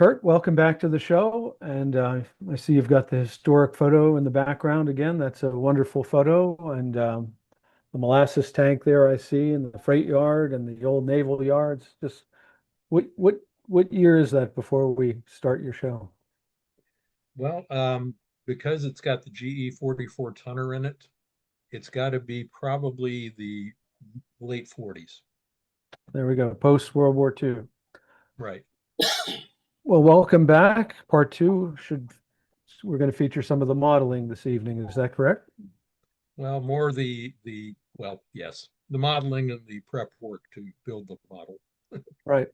Kurt, welcome back to the show. And I see you've got the historic photo in the background again. That's a wonderful photo. And the molasses tank there I see, and the freight yard and the old naval yards. Just what year is that before we start your show? Well, because it's got the GE 44 tonner in it, it's got to be probably the late 40s. There we go. Post World War II. Right. Well, welcome back. Part two should we're going to feature some of the modeling this evening. Is that correct? Well, more well, yes, the modeling and the prep work to build the model. Right.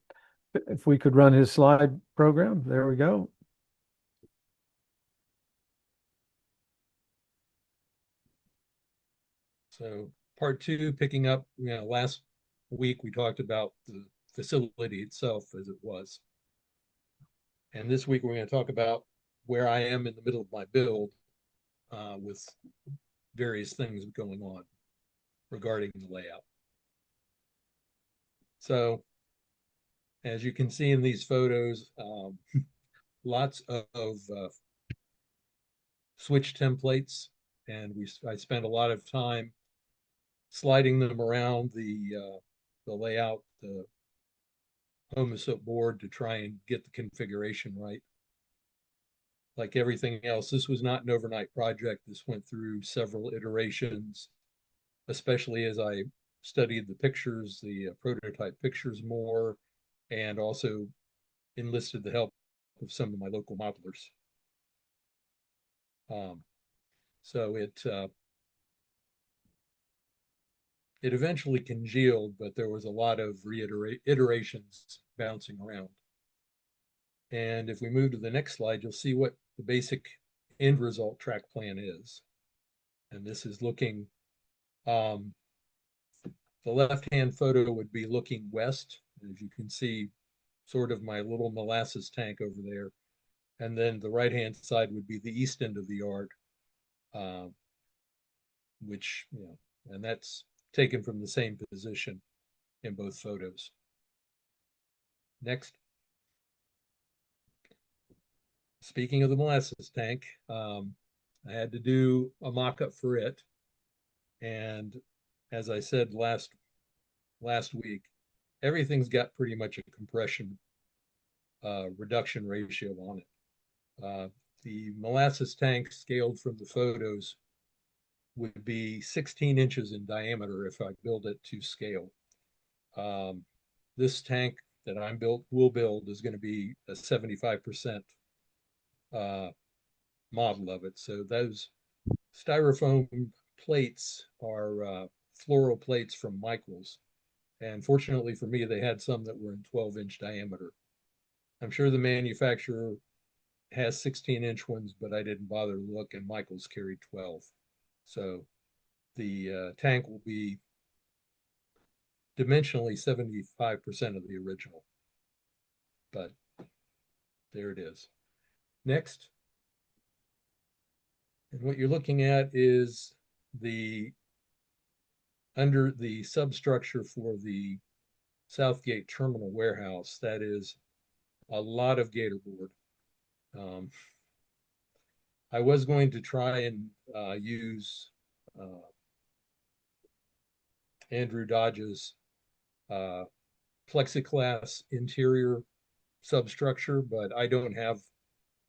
If we could run his slide program, there we go. So part two, picking up, last week we talked about the facility itself as it was. And this week we're going to talk about where I am in the middle of my build with various things going on regarding the layout. So as you can see in these photos, lots of switch templates, and I spent a lot of time sliding them around the layout, the Homosoap board to try and get the configuration right. Like everything else, this was not an overnight project. This went through several iterations, especially as I studied the pictures, the prototype pictures more, and also enlisted the help of some of my local modelers. So it eventually congealed, but there was a lot of iterations bouncing around. And if we move to the next slide, you'll see what the basic end result track plan is. And this is looking, the left-hand photo would be looking west. As you can see, sort of my little molasses tank over there. And then the right-hand side would be the east end of the yard, which, and that's taken from the same position in both photos. Next. Speaking of the molasses tank, I had to do a mock-up for it. And as I said last week, everything's got pretty much a compression reduction ratio on it. The molasses tank scaled from the photos would be 16 inches in diameter if I build it to scale. This tank that will build is going to be a 75% model of it. So those styrofoam plates are fluoro plates from Michaels. And fortunately for me, they had some that were in 12-inch diameter. I'm sure the manufacturer has 16-inch ones, but I didn't bother to look, and Michaels carried 12. So the tank will be dimensionally 75% of the original. But there it is. Next. And what you're looking at is under the substructure for the Southgate Terminal warehouse. That is a lot of gator board. I was going to try and use Andrew Dodge's plexiglass interior substructure, but I don't have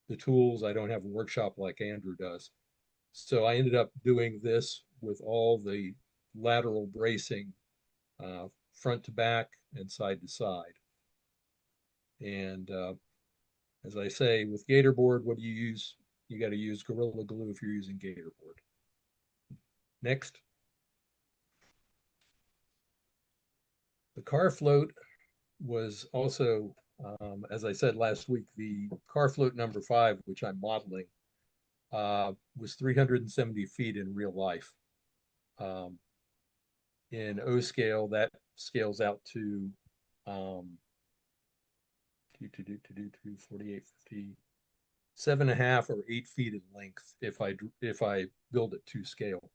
the tools. I don't have a workshop like Andrew does. So I ended up doing this with all the lateral bracing, front to back and side to side. And as I say, with gator board, what do you use? You got to use Gorilla Glue if you're using gator board. Next. The car float was also, as I said last week, the car float number 5, which I'm modeling, was 370 feet in real life. In O scale, that scales out to 48, 50, 7.5 or 8 feet in length if I build it to scale.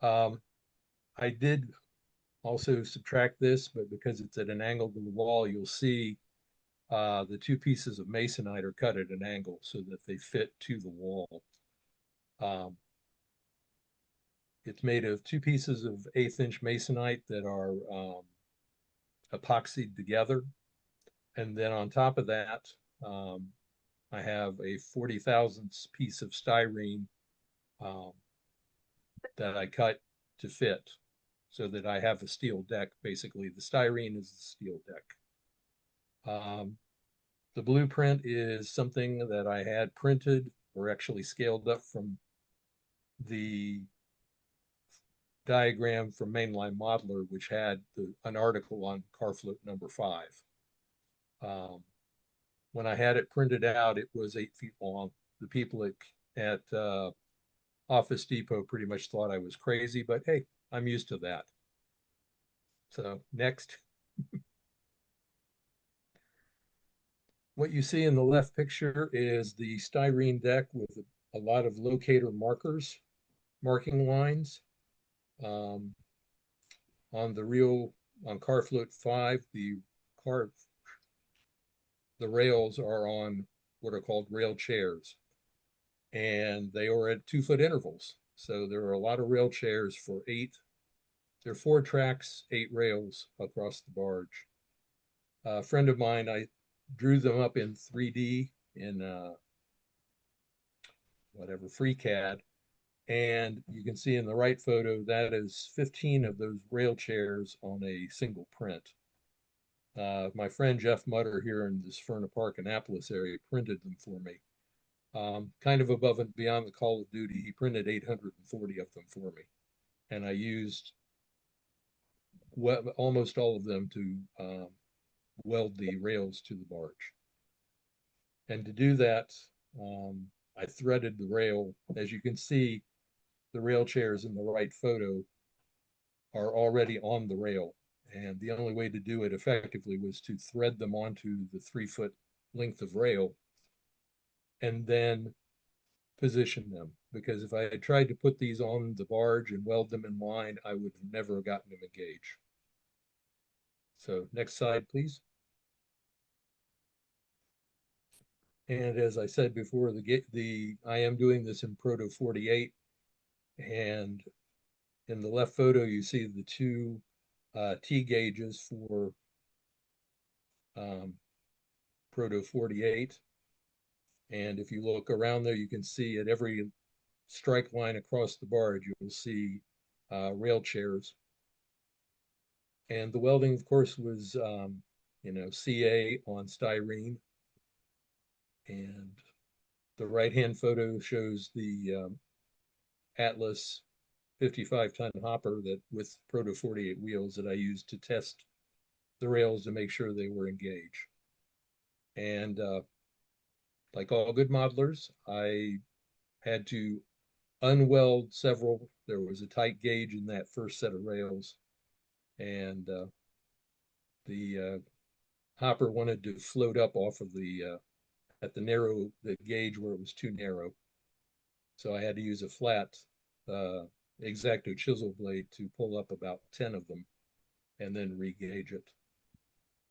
I did also subtract this, but because it's at an angle to the wall, you'll see the two pieces of masonite are cut at an angle so that they fit to the wall. Um, it's made of two pieces of 1/8 inch masonite that are epoxied together. And then on top of that, um, I have a 40 thousandths piece of styrene um, that I cut to fit so that I have a steel deck. Basically, the styrene is the steel deck. The blueprint is something that I had printed or actually scaled up from the diagram from Mainline Modeler, which had an article on car float number 5. When I had it printed out, it was 8 feet long. The people at Office Depot pretty much thought I was crazy, but hey, I'm used to that. So next. What you see in the left picture is the styrene deck with a lot of locator markers, marking lines. Um, on car float 5, the rails are on what are called rail chairs, and they are at 2-foot intervals. So there are a lot of rail chairs there are 4 tracks, 8 rails across the barge. A friend of mine, I drew them up in 3D in whatever FreeCAD, and you can see in the right photo that is 15 of those rail chairs on a single print. My friend Jeff Mutter here in this Ferna Park, Annapolis area printed them for me. Kind of above and beyond the call of duty, he printed 840 of them for me. And I used almost all of them to weld the rails to the barge. And to do that, I threaded the rail. As you can see, the rail chairs in the right photo are already on the rail. And the only way to do it effectively was to thread them onto the 3-foot length of rail and then position them. Because if I had tried to put these on the barge and weld them in line, I would have never gotten them engaged. So next slide, please. And as I said before, I am doing this in Proto 48, and in the left photo you see the 2 T gauges for Proto 48. And if you look around there, you can see at every strike line across the barge, you will see rail chairs. And the welding, of course, was CA on styrene. And the right-hand photo shows the Atlas 55-ton hopper that with Proto 48 wheels that I used to test the rails to make sure they were engaged. And like all good modelers, I had to unweld several. There was a tight gauge in that first set of rails, and the hopper wanted to float up off of at the gauge where it was too narrow. So I had to use a flat X-Acto chisel blade to pull up about 10 of them and then re-gauge it.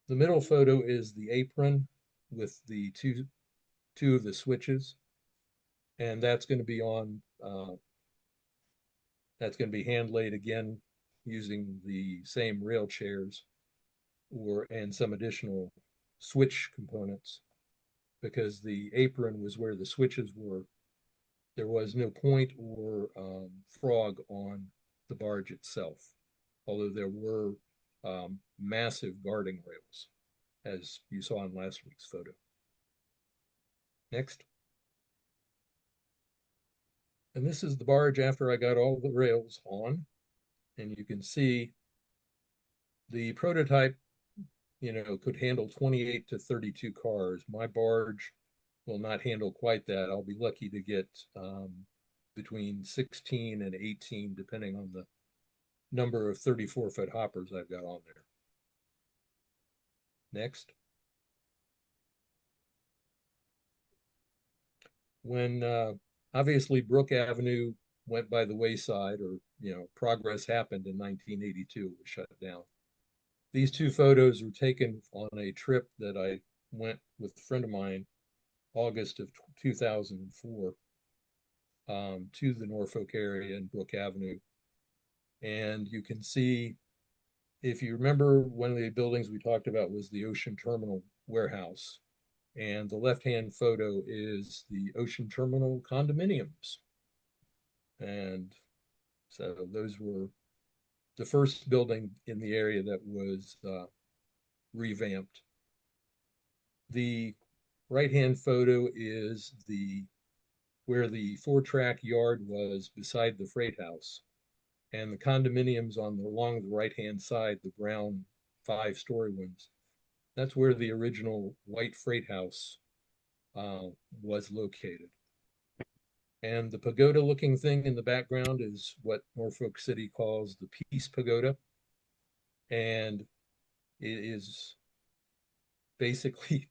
The middle photo is the apron with the two of the switches, and that's going to be hand laid again using the same rail chairs and some additional switch components, because the apron was where the switches were. There was no point or frog on the barge itself, although there were massive guarding rails, as you saw in last week's photo. Next. And this is the barge after I got all the rails on. And you can see the prototype, could handle 28 to 32 cars. My barge will not handle quite that. I'll be lucky to get between 16 and 18, depending on the number of 34-foot hoppers I've got on there. Next. When obviously Brook Avenue went by the wayside, or progress happened in 1982, it was shut down. These 2 photos were taken on a trip that I went with a friend of mine August of 2004 to the Norfolk area and Brook Avenue. And you can see, if you remember, one of the buildings we talked about was the Ocean Terminal warehouse. And the left-hand photo is the Ocean Terminal condominiums. And so those were the first building in the area that was revamped. The right-hand photo is where the 4-track yard was beside the freight house. And the condominiums along the right-hand side, the brown 5-story ones, that's where the original white freight house was located. And the pagoda-looking thing in the background is what Norfolk City calls the Peace Pagoda. And it is basically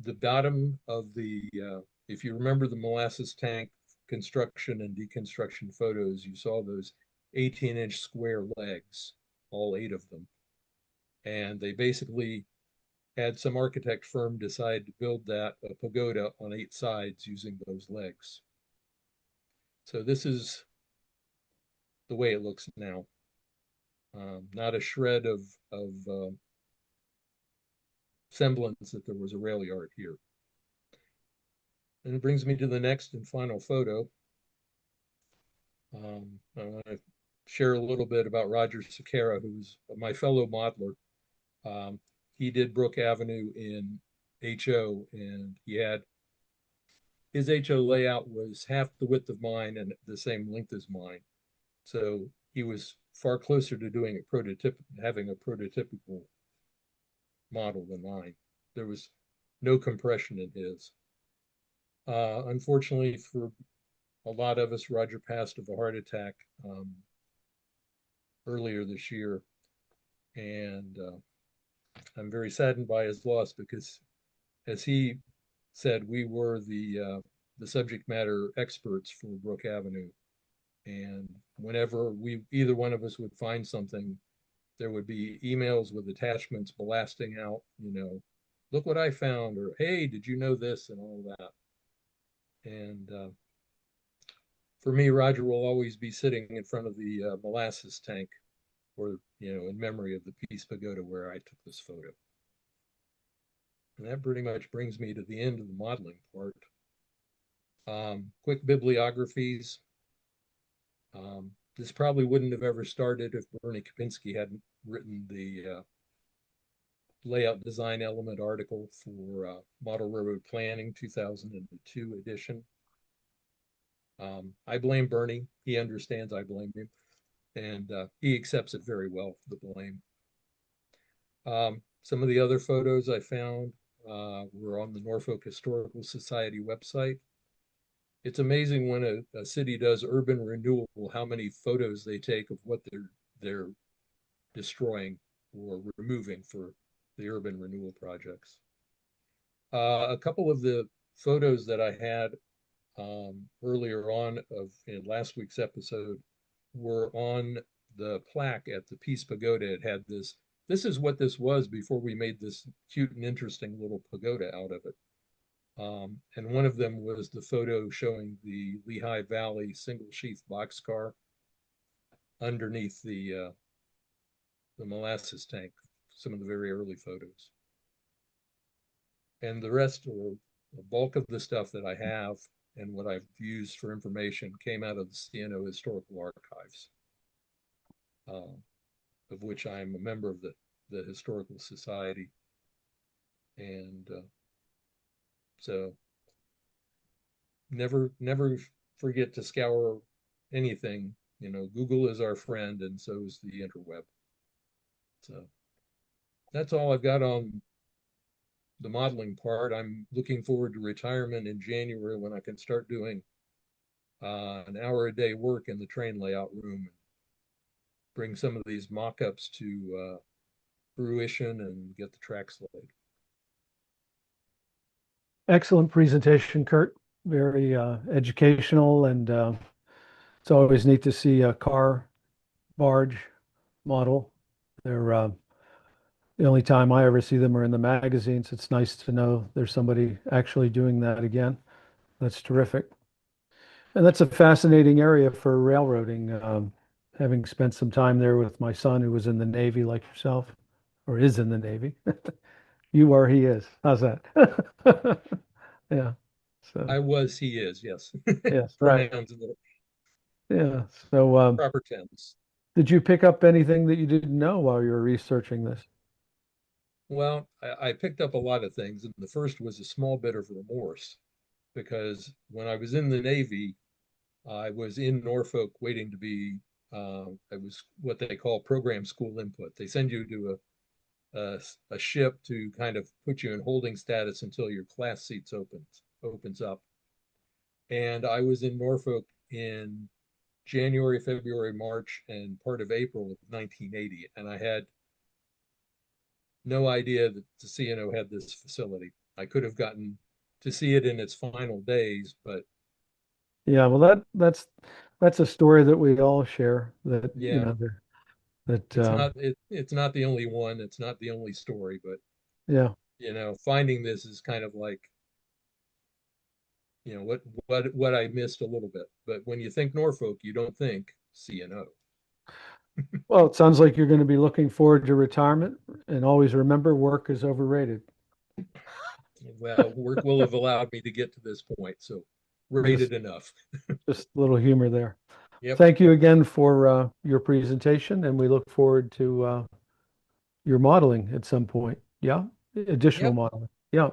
the bottom of if you remember the molasses tank construction and deconstruction photos, you saw those 18-inch square legs, all 8 of them. And they basically had some architect firm decide to build a pagoda on 8 sides using those legs. So this is the way it looks now. Not a shred of semblance that there was a rail yard here. And it brings me to the next and final photo. I want to share a little bit about Roger Sequeira, who's my fellow modeler. He did Brook Avenue in HO, and his HO layout was half the width of mine and the same length as mine. So he was far closer to doing having a prototypical model than mine. There was no compression in his. Unfortunately for a lot of us, Roger passed of a heart attack earlier this year. And I'm very saddened by his loss because, as he said, we were the subject matter experts for Brook Avenue. And whenever either one of us would find something, there would be emails with attachments blasting out, look what I found, or hey, did you know this, and all that. And for me, Roger will always be sitting in front of the molasses tank, or in memory of the Peace Pagoda where I took this photo. And that pretty much brings me to the end of the modeling part. Quick bibliographies. This probably wouldn't have ever started if Bernie Kapinski hadn't written the layout design element article for Model Railroad Planning 2002 edition. I blame Bernie. He understands I blame him, and he accepts it very well, the blame. Some of the other photos I found were on the Norfolk Historical Society website. It's amazing when a city does urban renewal, how many photos they take of what they're destroying or removing for the urban renewal projects. A couple of the photos that I had earlier on in last week's episode were on the plaque at the Peace Pagoda. It had this is what this was before we made this cute and interesting little pagoda out of it. And one of them was the photo showing the Lehigh Valley single sheath boxcar underneath the molasses tank, some of the very early photos. And the rest, or the bulk of the stuff that I have and what I've used for information, came out of the C&O Historical Archives, of which I am a member of the Historical Society. And so never forget to scour anything. Google is our friend, and so is the interweb. So that's all I've got on the modeling part. I'm looking forward to retirement in January when I can start doing an hour a day work in the train layout room, and bring some of these mock-ups to fruition and get the tracks laid. Excellent presentation, Kurt. Very educational, and it's always neat to see a car barge model. They're The only time I ever see them are in the magazines. It's nice to know there's somebody actually doing that again. That's terrific. And that's a fascinating area for railroading. Having spent some time there with my son who was in the Navy like yourself, or is in the Navy. You are, he is. How's that? Yeah. So, I was, he is, yes. yes, right. Pronouns in the Yeah. So, proper tense. did you pick up anything that you didn't know while you were researching this? Well, I picked up a lot of things, and the first was a small bit of remorse because when I was in the Navy, I was in Norfolk waiting to be, it was what they call program school input. They send you to a ship to kind of put you in holding status until your class seats opens up. And I was in Norfolk in January, February, March, and part of April of 1980, and I had no idea that the C&O had this facility. I could have gotten to see it in its final days, but Yeah, well, that's a story that we all share. That yeah, that it's not the only one. It's not the only story, but yeah. finding this is kind of like what I missed a little bit. But when you think Norfolk, you don't think C&O. Well, it sounds like you're going to be looking forward to retirement, and always remember, work is overrated. Well, work will have allowed me to get to this point, so Just rated enough. just a little humor there. Yep, Thank you again for your presentation, and we look forward to your modeling at some point. Yeah, additional yep. modeling. Yeah.